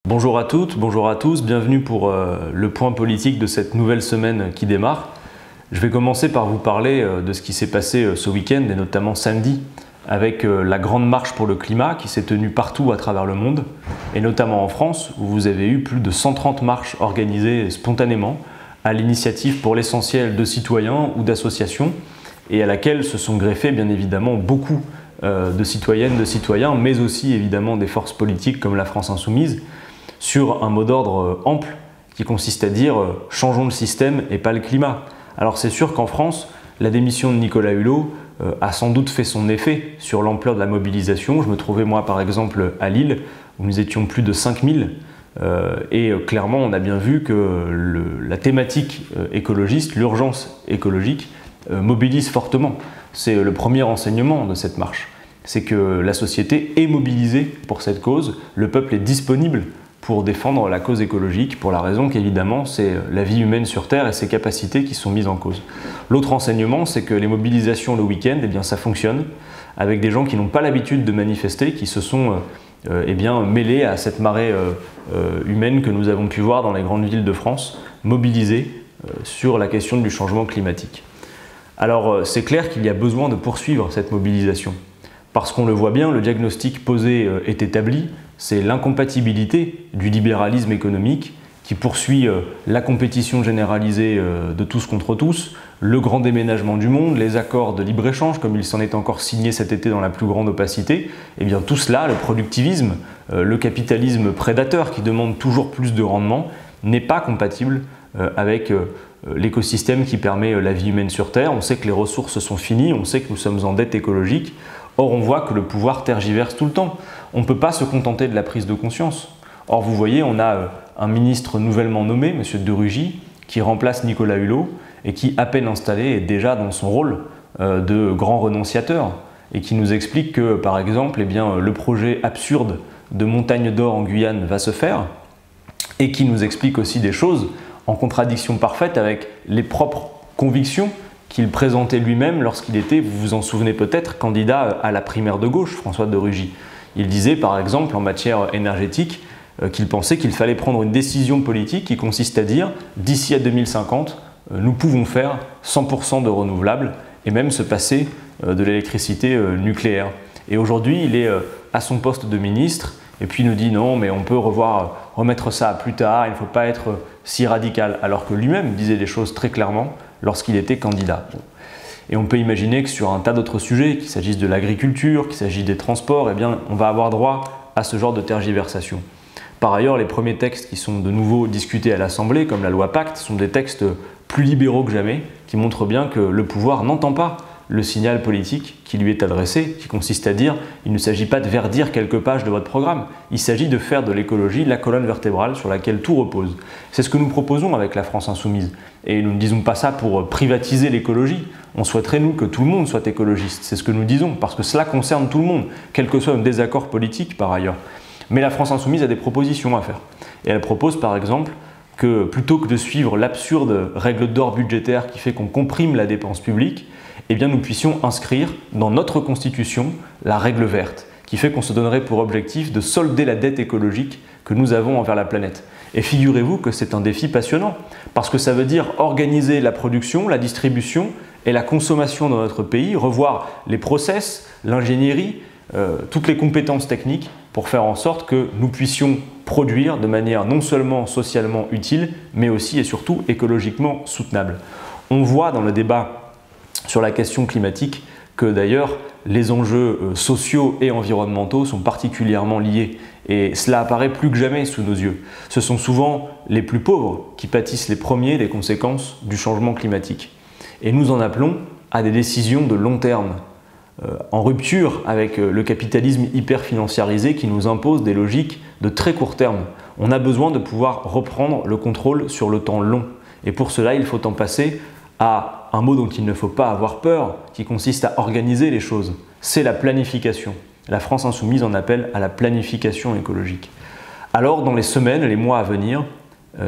Bonjour à toutes, bonjour à tous, bienvenue pour le point politique de cette nouvelle semaine qui démarre. Je vais commencer par vous parler de ce qui s'est passé ce week-end et notamment samedi avec la grande marche pour le climat qui s'est tenue partout à travers le monde et notamment en France où vous avez eu plus de 130 marches organisées spontanément à l'initiative pour l'essentiel de citoyens ou d'associations et à laquelle se sont greffés bien évidemment beaucoup de citoyennes, de citoyens, mais aussi évidemment des forces politiques comme la France Insoumise, sur un mot d'ordre ample qui consiste à dire « changeons le système et pas le climat ». Alors c'est sûr qu'en France, la démission de Nicolas Hulot a sans doute fait son effet sur l'ampleur de la mobilisation. Je me trouvais moi par exemple à Lille, où nous étions plus de 5000, et clairement on a bien vu que la thématique écologiste, l'urgence écologique, mobilise fortement. C'est le premier enseignement de cette marche. C'est que la société est mobilisée pour cette cause, le peuple est disponible pour défendre la cause écologique, pour la raison qu'évidemment c'est la vie humaine sur Terre et ses capacités qui sont mises en cause. L'autre enseignement, c'est que les mobilisations le week-end, eh bien, ça fonctionne, avec des gens qui n'ont pas l'habitude de manifester, qui se sont eh bien, mêlés à cette marée humaine que nous avons pu voir dans les grandes villes de France, mobilisées sur la question du changement climatique. Alors c'est clair qu'il y a besoin de poursuivre cette mobilisation, parce qu'on le voit bien, le diagnostic posé est établi, c'est l'incompatibilité du libéralisme économique qui poursuit la compétition généralisée de tous contre tous, le grand déménagement du monde, les accords de libre-échange comme il s'en est encore signé cet été dans la plus grande opacité, et bien tout cela, le productivisme, le capitalisme prédateur qui demande toujours plus de rendement, n'est pas compatible avec l'écosystème qui permet la vie humaine sur Terre. On sait que les ressources sont finies, on sait que nous sommes en dette écologique. Or, on voit que le pouvoir tergiverse tout le temps. On ne peut pas se contenter de la prise de conscience. Or, vous voyez, on a un ministre nouvellement nommé, M. de Rugy, qui remplace Nicolas Hulot et qui, à peine installé, est déjà dans son rôle de grand renonciateur et qui nous explique que, par exemple, eh bien, le projet absurde de montagne d'or en Guyane va se faire et qui nous explique aussi des choses en contradiction parfaite avec les propres convictions qu'il présentait lui-même lorsqu'il était, vous vous en souvenez peut-être, candidat à la primaire de gauche, François de Rugy. Il disait par exemple en matière énergétique qu'il pensait qu'il fallait prendre une décision politique qui consiste à dire d'ici à 2050, nous pouvons faire 100% de renouvelables et même se passer de l'électricité nucléaire. Et aujourd'hui, il est à son poste de ministre et puis il nous dit non, mais on peut remettre ça à plus tard, il ne faut pas être si radical, alors que lui-même disait des choses très clairement lorsqu'il était candidat. Et on peut imaginer que sur un tas d'autres sujets, qu'il s'agisse de l'agriculture, qu'il s'agisse des transports, eh bien, on va avoir droit à ce genre de tergiversation. Par ailleurs, les premiers textes qui sont de nouveau discutés à l'Assemblée, comme la loi Pacte, sont des textes plus libéraux que jamais, qui montrent bien que le pouvoir n'entend pas le signal politique qui lui est adressé, qui consiste à dire il ne s'agit pas de verdir quelques pages de votre programme, il s'agit de faire de l'écologie la colonne vertébrale sur laquelle tout repose. C'est ce que nous proposons avec la France Insoumise. Et nous ne disons pas ça pour privatiser l'écologie, on souhaiterait nous que tout le monde soit écologiste, c'est ce que nous disons, parce que cela concerne tout le monde, quel que soit un désaccord politique par ailleurs. Mais la France Insoumise a des propositions à faire. Et elle propose par exemple que plutôt que de suivre l'absurde règle d'or budgétaire qui fait qu'on comprime la dépense publique, eh bien nous puissions inscrire dans notre Constitution la règle verte, qui fait qu'on se donnerait pour objectif de solder la dette écologique que nous avons envers la planète. Et figurez-vous que c'est un défi passionnant, parce que ça veut dire organiser la production, la distribution et la consommation dans notre pays, revoir les process, l'ingénierie, toutes les compétences techniques pour faire en sorte que nous puissions produire de manière non seulement socialement utile, mais aussi et surtout écologiquement soutenable. On voit dans le débat sur la question climatique que d'ailleurs les enjeux sociaux et environnementaux sont particulièrement liés et cela apparaît plus que jamais sous nos yeux. Ce sont souvent les plus pauvres qui pâtissent les premiers des conséquences du changement climatique. Et nous en appelons à des décisions de long terme, en rupture avec le capitalisme hyper financiarisé qui nous impose des logiques de très court terme. On a besoin de pouvoir reprendre le contrôle sur le temps long et pour cela il faut en passer à un mot dont il ne faut pas avoir peur, qui consiste à organiser les choses, c'est la planification. La France Insoumise en appelle à la planification écologique. Alors, dans les semaines, les mois à venir,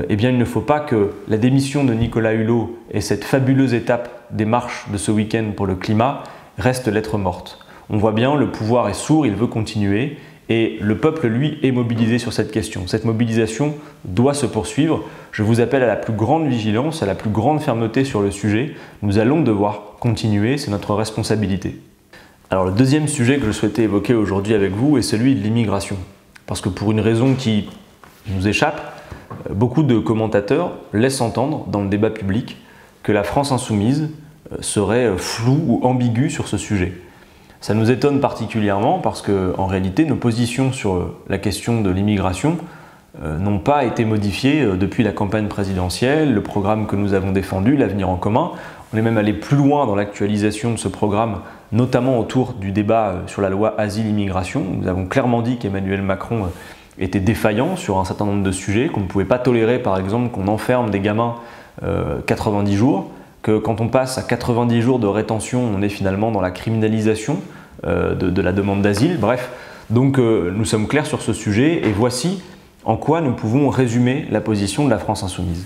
eh bien, il ne faut pas que la démission de Nicolas Hulot et cette fabuleuse étape des marches de ce week-end pour le climat restent lettre morte. On voit bien, le pouvoir est sourd, il veut continuer, et le peuple, lui, est mobilisé sur cette question. Cette mobilisation doit se poursuivre. Je vous appelle à la plus grande vigilance, à la plus grande fermeté sur le sujet. Nous allons devoir continuer, c'est notre responsabilité. Alors le deuxième sujet que je souhaitais évoquer aujourd'hui avec vous est celui de l'immigration. Parce que pour une raison qui nous échappe, beaucoup de commentateurs laissent entendre dans le débat public que la France insoumise serait floue ou ambiguë sur ce sujet. Ça nous étonne particulièrement parce qu'en réalité, nos positions sur la question de l'immigration n'ont pas été modifiées depuis la campagne présidentielle, le programme que nous avons défendu, l'Avenir en commun. On est même allé plus loin dans l'actualisation de ce programme, notamment autour du débat sur la loi Asile-Immigration. Nous avons clairement dit qu'Emmanuel Macron était défaillant sur un certain nombre de sujets, qu'on ne pouvait pas tolérer par exemple qu'on enferme des gamins 90 jours, que quand on passe à 90 jours de rétention, on est finalement dans la criminalisation de la demande d'asile. Bref, donc nous sommes clairs sur ce sujet et voici en quoi nous pouvons résumer la position de la France insoumise.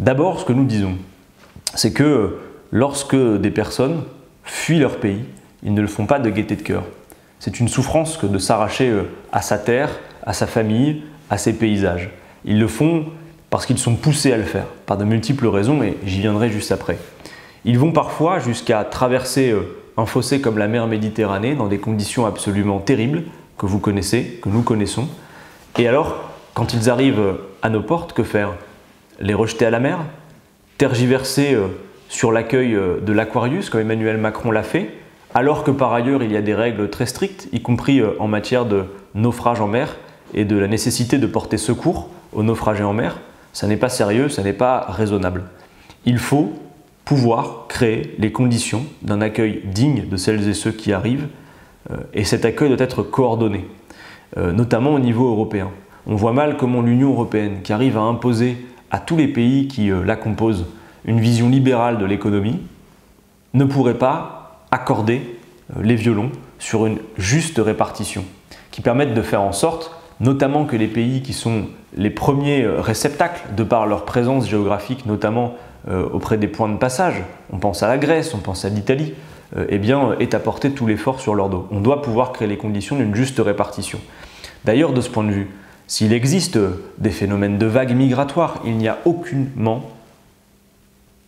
D'abord, ce que nous disons, c'est que lorsque des personnes fuient leur pays, ils ne le font pas de gaieté de cœur. C'est une souffrance que de s'arracher à sa terre, à sa famille, à ses paysages. Ils le font parce qu'ils sont poussés à le faire, par de multiples raisons, et j'y viendrai juste après. Ils vont parfois jusqu'à traverser un fossé comme la mer Méditerranée dans des conditions absolument terribles que vous connaissez, que nous connaissons. Et alors, quand ils arrivent à nos portes, que faire? Les rejeter à la mer? Tergiverser sur l'accueil de l'Aquarius, comme Emmanuel Macron l'a fait, alors que par ailleurs il y a des règles très strictes, y compris en matière de naufrage en mer et de la nécessité de porter secours aux naufragés en mer? Ça n'est pas sérieux, ça n'est pas raisonnable. Il faut pouvoir créer les conditions d'un accueil digne de celles et ceux qui arrivent, et cet accueil doit être coordonné, notamment au niveau européen. On voit mal comment l'Union européenne, qui arrive à imposer à tous les pays qui la composent une vision libérale de l'économie, ne pourrait pas accorder les violons sur une juste répartition, qui permette de faire en sorte, notamment que les pays qui sont les premiers réceptacles, de par leur présence géographique, notamment auprès des points de passage, on pense à la Grèce, on pense à l'Italie, eh bien, aient apporté tout l'effort sur leur dos. On doit pouvoir créer les conditions d'une juste répartition. D'ailleurs, de ce point de vue, s'il existe des phénomènes de vagues migratoires, il n'y a aucunement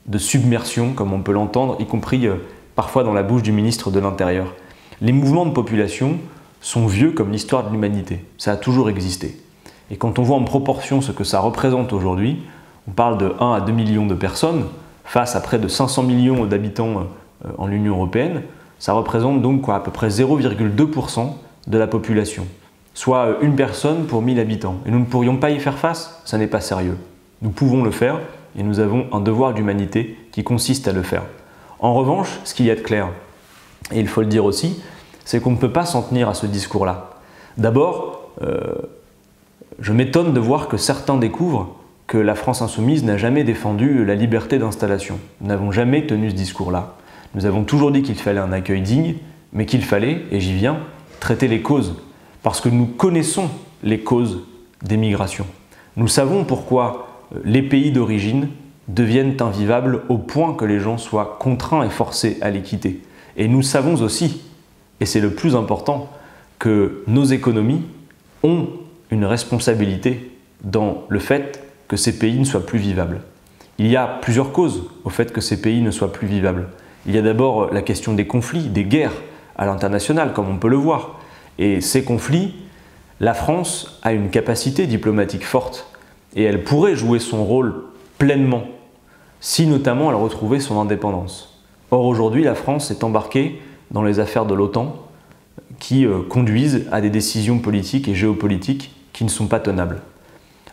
de submersion, comme on peut l'entendre, y compris parfois dans la bouche du ministre de l'Intérieur. Les mouvements de population sont vieux comme l'histoire de l'humanité. Ça a toujours existé. Et quand on voit en proportion ce que ça représente aujourd'hui, on parle de 1 à 2 millions de personnes face à près de 500 millions d'habitants en Union européenne, ça représente donc à peu près 0,2% de la population, soit une personne pour 1000 habitants. Et nous ne pourrions pas y faire face, ça n'est pas sérieux. Nous pouvons le faire et nous avons un devoir d'humanité qui consiste à le faire. En revanche, ce qu'il y a de clair, et il faut le dire aussi, c'est qu'on ne peut pas s'en tenir à ce discours-là. D'abord, je m'étonne de voir que certains découvrent que la France insoumise n'a jamais défendu la liberté d'installation. Nous n'avons jamais tenu ce discours-là. Nous avons toujours dit qu'il fallait un accueil digne, mais qu'il fallait, et j'y viens, traiter les causes. Parce que nous connaissons les causes des migrations. Nous savons pourquoi les pays d'origine deviennent invivables au point que les gens soient contraints et forcés à les quitter. Et nous savons aussi, et c'est le plus important, que nos économies ont une responsabilité dans le fait que ces pays ne soient plus vivables. Il y a plusieurs causes au fait que ces pays ne soient plus vivables. Il y a d'abord la question des conflits, des guerres à l'international, comme on peut le voir. Et ces conflits, la France a une capacité diplomatique forte et elle pourrait jouer son rôle pleinement si notamment elle retrouvait son indépendance. Or aujourd'hui, la France est embarquée dans les affaires de l'OTAN qui conduisent à des décisions politiques et géopolitiques qui ne sont pas tenables.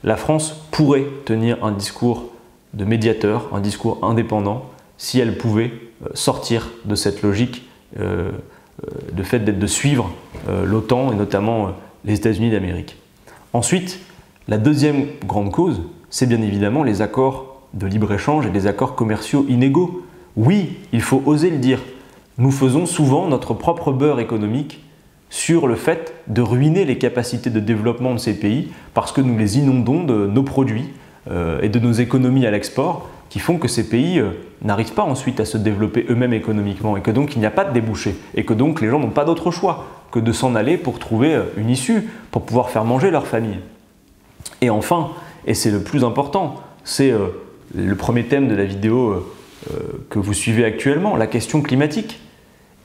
La France pourrait tenir un discours de médiateur, un discours indépendant, si elle pouvait sortir de cette logique de fait de suivre l'OTAN et notamment les États-Unis d'Amérique. Ensuite, la deuxième grande cause, c'est bien évidemment les accords de libre-échange et les accords commerciaux inégaux. Oui, il faut oser le dire. Nous faisons souvent notre propre beurre économique sur le fait de ruiner les capacités de développement de ces pays parce que nous les inondons de nos produits et de nos économies à l'export qui font que ces pays n'arrivent pas ensuite à se développer eux-mêmes économiquement et que donc il n'y a pas de débouché et que donc les gens n'ont pas d'autre choix que de s'en aller pour trouver une issue, pour pouvoir faire manger leur famille. Et enfin, et c'est le plus important, c'est le premier thème de la vidéo que vous suivez actuellement, la question climatique.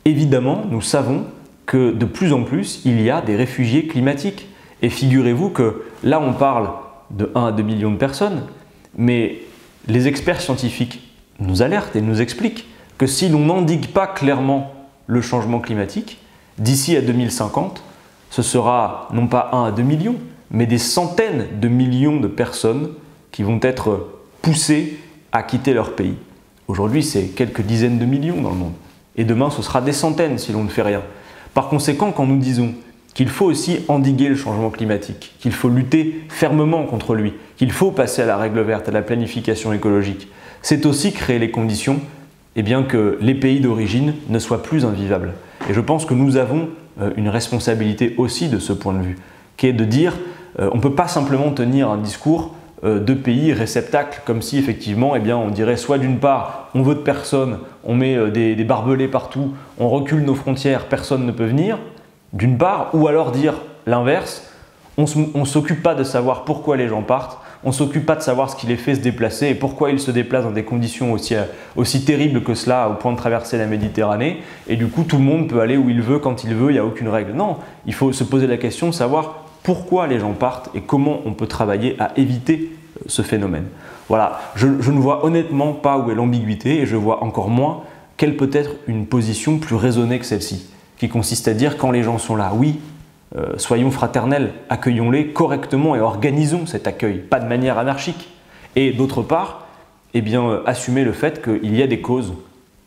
Évidemment, nous savons que de plus en plus, il y a des réfugiés climatiques. Et figurez-vous que là, on parle de 1 à 2 millions de personnes, mais les experts scientifiques nous alertent et nous expliquent que si l'on n'endigue pas clairement le changement climatique, d'ici à 2050, ce sera non pas 1 à 2 millions, mais des centaines de millions de personnes qui vont être poussées à quitter leur pays. Aujourd'hui, c'est quelques dizaines de millions dans le monde. Et demain, ce sera des centaines si l'on ne fait rien. Par conséquent, quand nous disons qu'il faut aussi endiguer le changement climatique, qu'il faut lutter fermement contre lui, qu'il faut passer à la règle verte, à la planification écologique, c'est aussi créer les conditions que les pays d'origine ne soient plus invivables. Et je pense que nous avons une responsabilité aussi de ce point de vue, qui est de dire on ne peut pas simplement tenir un discours de pays réceptacles, comme si effectivement on dirait soit d'une part on veut de personne, on met des barbelés partout, on recule nos frontières, personne ne peut venir, d'une part, ou alors dire l'inverse, on ne s'occupe pas de savoir pourquoi les gens partent, on ne s'occupe pas de savoir ce qui les fait se déplacer et pourquoi ils se déplacent dans des conditions aussi terribles que cela au point de traverser la Méditerranée, et du coup tout le monde peut aller où il veut, quand il veut, il n'y a aucune règle. Non, il faut se poser la question de savoir pourquoi les gens partent et comment on peut travailler à éviter ce phénomène. Voilà, je ne vois honnêtement pas où est l'ambiguïté et je vois encore moins quelle peut être une position plus raisonnée que celle-ci, qui consiste à dire quand les gens sont là, oui, soyons fraternels, accueillons-les correctement et organisons cet accueil, pas de manière anarchique. Et d'autre part, assumer le fait qu'il y a des causes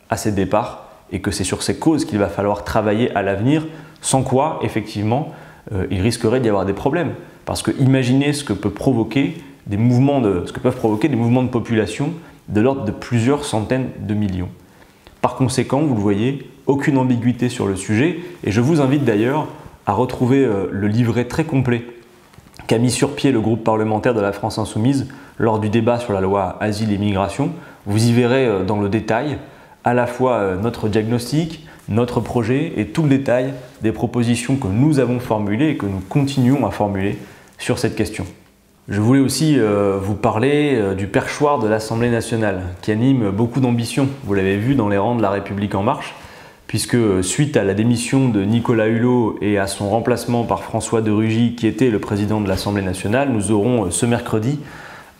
à ces départs et que c'est sur ces causes qu'il va falloir travailler à l'avenir, sans quoi, effectivement, il risquerait d'y avoir des problèmes. Parce que imaginez ce que peuvent provoquer des mouvements de population de l'ordre de plusieurs centaines de millions. Par conséquent, vous le voyez, aucune ambiguïté sur le sujet, et je vous invite d'ailleurs à retrouver le livret très complet qu'a mis sur pied le groupe parlementaire de la France Insoumise lors du débat sur la loi Asile et Migration. Vous y verrez dans le détail à la fois notre diagnostic, notre projet et tout le détail des propositions que nous avons formulées et que nous continuons à formuler sur cette question. Je voulais aussi vous parler du perchoir de l'Assemblée nationale qui anime beaucoup d'ambition, vous l'avez vu dans les rangs de La République En Marche, puisque suite à la démission de Nicolas Hulot et à son remplacement par François de Rugy, qui était le président de l'Assemblée nationale, nous aurons ce mercredi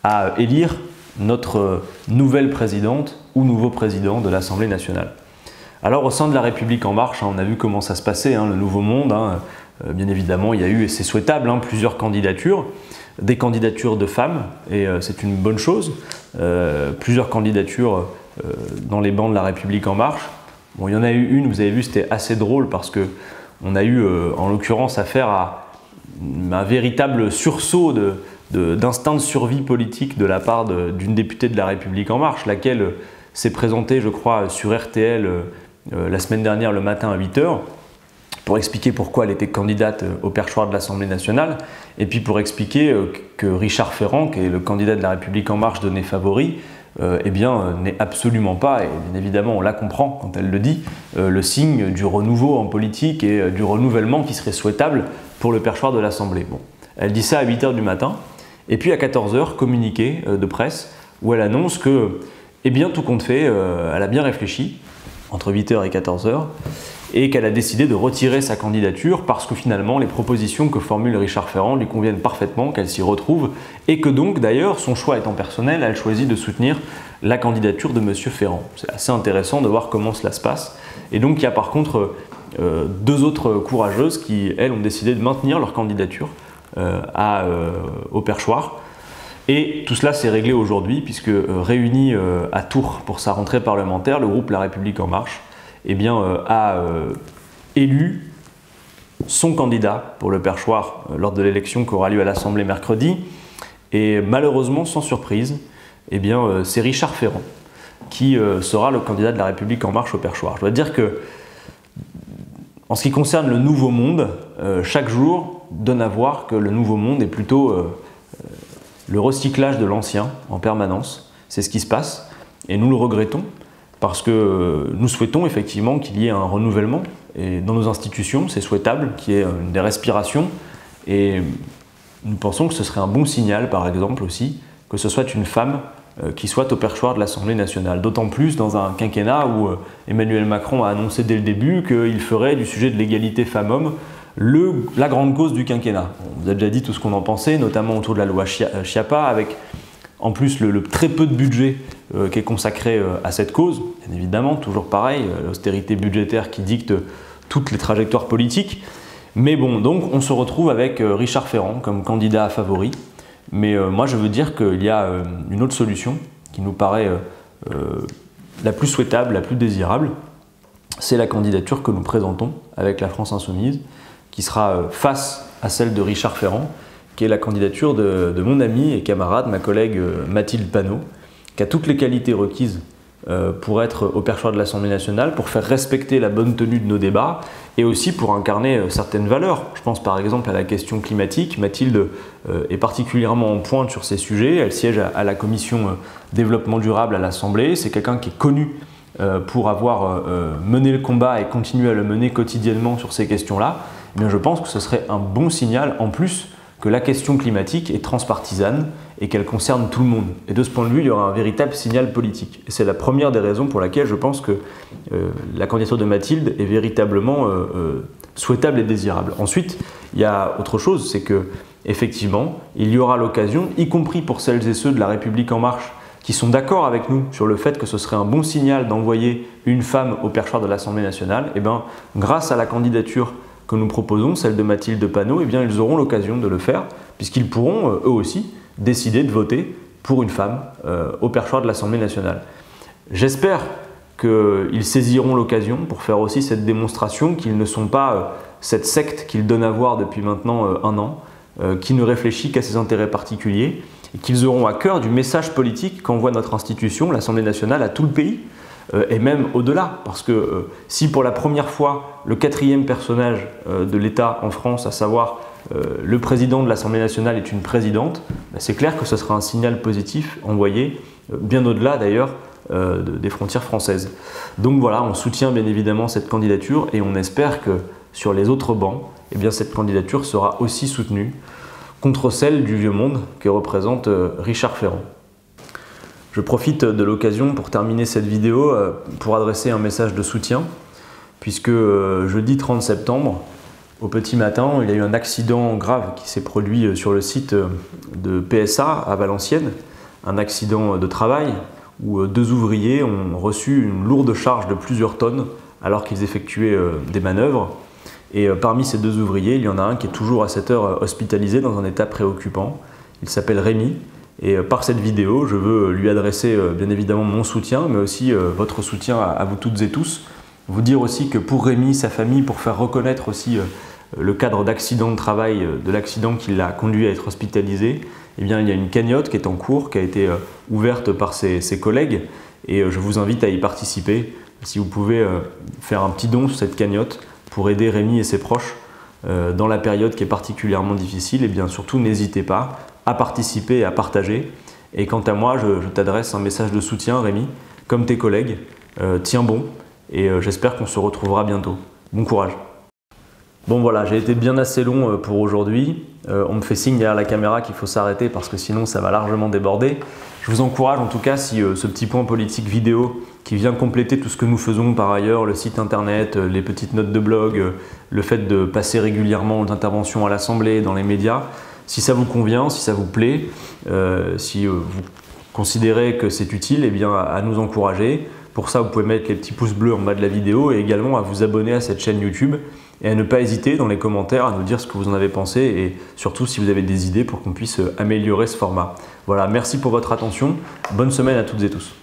à élire notre nouvelle présidente ou nouveau président de l'Assemblée nationale. Alors au sein de La République En Marche, on a vu comment ça se passait, le nouveau monde, bien évidemment il y a eu, et c'est souhaitable, plusieurs candidatures, des candidatures de femmes, et c'est une bonne chose, plusieurs candidatures dans les bancs de La République En Marche. Bon, il y en a eu une, vous avez vu, c'était assez drôle parce qu'on a eu en l'occurrence affaire à un véritable sursaut d'instinct de survie politique de la part d'une députée de La République En Marche, laquelle s'est présentée, je crois, sur RTL la semaine dernière le matin à 8 h pour expliquer pourquoi elle était candidate au perchoir de l'Assemblée nationale et puis pour expliquer que Richard Ferrand, qui est le candidat de La République En Marche donné favori, n'est absolument pas, et bien évidemment on la comprend quand elle le dit, le signe du renouveau en politique et du renouvellement qui serait souhaitable pour le perchoir de l'Assemblée. Bon, elle dit ça à 8 h du matin, et puis à 14 h, communiqué de presse, où elle annonce que, tout compte fait, elle a bien réfléchi, entre 8 h et 14 h, et qu'elle a décidé de retirer sa candidature parce que finalement les propositions que formule Richard Ferrand lui conviennent parfaitement, qu'elle s'y retrouve, et que donc d'ailleurs, son choix étant personnel, elle choisit de soutenir la candidature de M. Ferrand. C'est assez intéressant de voir comment cela se passe. Et donc il y a par contre deux autres courageuses qui, elles, ont décidé de maintenir leur candidature au perchoir. Et tout cela s'est réglé aujourd'hui puisque réuni à Tours pour sa rentrée parlementaire, le groupe La République En Marche a élu son candidat pour le perchoir lors de l'élection qui aura lieu à l'Assemblée mercredi. Et malheureusement, sans surprise, c'est Richard Ferrand qui sera le candidat de La République En Marche au perchoir. Je dois dire que, en ce qui concerne le Nouveau Monde, chaque jour donne à voir que le Nouveau Monde est plutôt le recyclage de l'ancien en permanence. C'est ce qui se passe. et nous le regrettons parce que nous souhaitons effectivement qu'il y ait un renouvellement et dans nos institutions, c'est souhaitable qu'il y ait des respirations et nous pensons que ce serait un bon signal par exemple aussi que ce soit une femme qui soit au perchoir de l'Assemblée nationale. D'autant plus dans un quinquennat où Emmanuel Macron a annoncé dès le début qu'il ferait du sujet de l'égalité femmes-hommes la grande cause du quinquennat. On vous a déjà dit tout ce qu'on en pensait, notamment autour de la loi Schiappa, avec en plus le très peu de budget qui est consacré à cette cause. Bien évidemment, toujours pareil, l'austérité budgétaire qui dicte toutes les trajectoires politiques. Mais bon, donc on se retrouve avec Richard Ferrand comme candidat favori. Mais moi je veux dire qu'il y a une autre solution qui nous paraît la plus souhaitable, la plus désirable. C'est la candidature que nous présentons avec la France Insoumise, qui sera face à celle de Richard Ferrand, qui est la candidature de mon amie et camarade, ma collègue Mathilde Panot, qui a toutes les qualités requises pour être au perchoir de l'Assemblée nationale, pour faire respecter la bonne tenue de nos débats et aussi pour incarner certaines valeurs. Je pense par exemple à la question climatique. Mathilde est particulièrement en pointe sur ces sujets. Elle siège à la commission développement durable à l'Assemblée. C'est quelqu'un qui est connu pour avoir mené le combat et continuer à le mener quotidiennement sur ces questions-là. Eh bien, je pense que ce serait un bon signal en plus que la question climatique est transpartisane et qu'elle concerne tout le monde. Et de ce point de vue, il y aura un véritable signal politique. Et c'est la première des raisons pour laquelle je pense que la candidature de Mathilde est véritablement souhaitable et désirable. Ensuite, il y a autre chose, c'est que effectivement, il y aura l'occasion, y compris pour celles et ceux de La République En Marche qui sont d'accord avec nous sur le fait que ce serait un bon signal d'envoyer une femme au perchoir de l'Assemblée nationale, et bien, grâce à la candidature que nous proposons, celle de Mathilde Panot, eh bien, ils auront l'occasion de le faire, puisqu'ils pourront, eux aussi, décider de voter pour une femme au perchoir de l'Assemblée nationale. J'espère qu'ils saisiront l'occasion pour faire aussi cette démonstration qu'ils ne sont pas cette secte qu'ils donnent à voir depuis maintenant un an, qui ne réfléchit qu'à ses intérêts particuliers, et qu'ils auront à cœur du message politique qu'envoie notre institution, l'Assemblée nationale, à tout le pays, et même au-delà, parce que si pour la première fois le quatrième personnage de l'État en France, à savoir le président de l'Assemblée nationale est une présidente, c'est clair que ce sera un signal positif envoyé bien au-delà d'ailleurs des frontières françaises. Donc voilà, on soutient bien évidemment cette candidature et on espère que sur les autres bancs, eh bien, cette candidature sera aussi soutenue contre celle du vieux monde que représente Richard Ferrand. Je profite de l'occasion pour terminer cette vidéo pour adresser un message de soutien puisque jeudi 30 septembre, au petit matin, il y a eu un accident grave qui s'est produit sur le site de PSA à Valenciennes, un accident de travail où deux ouvriers ont reçu une lourde charge de plusieurs tonnes alors qu'ils effectuaient des manœuvres. Et parmi ces deux ouvriers, il y en a un qui est toujours à cette heure hospitalisé dans un état préoccupant. Il s'appelle Rémi. Et par cette vidéo, je veux lui adresser bien évidemment mon soutien, mais aussi votre soutien à vous toutes et tous. Vous dire aussi que pour Rémi, sa famille, pour faire reconnaître aussi le cadre d'accident de travail, de l'accident qui l'a conduit à être hospitalisé, eh bien, il y a une cagnotte qui est en cours, qui a été ouverte par ses collègues. Et je vous invite à y participer. Si vous pouvez faire un petit don sur cette cagnotte pour aider Rémi et ses proches dans la période qui est particulièrement difficile, et bien surtout n'hésitez pas à participer et à partager. Et quant à moi, je t'adresse un message de soutien, Rémi, comme tes collègues. Tiens bon et j'espère qu'on se retrouvera bientôt. Bon courage. Bon voilà, j'ai été bien assez long pour aujourd'hui. On me fait signe derrière la caméra qu'il faut s'arrêter parce que sinon ça va largement déborder. Je vous encourage en tout cas, si ce petit point politique vidéo qui vient compléter tout ce que nous faisons par ailleurs, le site internet, les petites notes de blog, le fait de passer régulièrement aux interventions à l'Assemblée, dans les médias, si ça vous convient, si ça vous plaît, si vous considérez que c'est utile, eh bien à nous encourager. Pour ça, vous pouvez mettre les petits pouces bleus en bas de la vidéo et également à vous abonner à cette chaîne YouTube et à ne pas hésiter dans les commentaires à nous dire ce que vous en avez pensé et surtout si vous avez des idées pour qu'on puisse améliorer ce format. Voilà, merci pour votre attention. Bonne semaine à toutes et tous.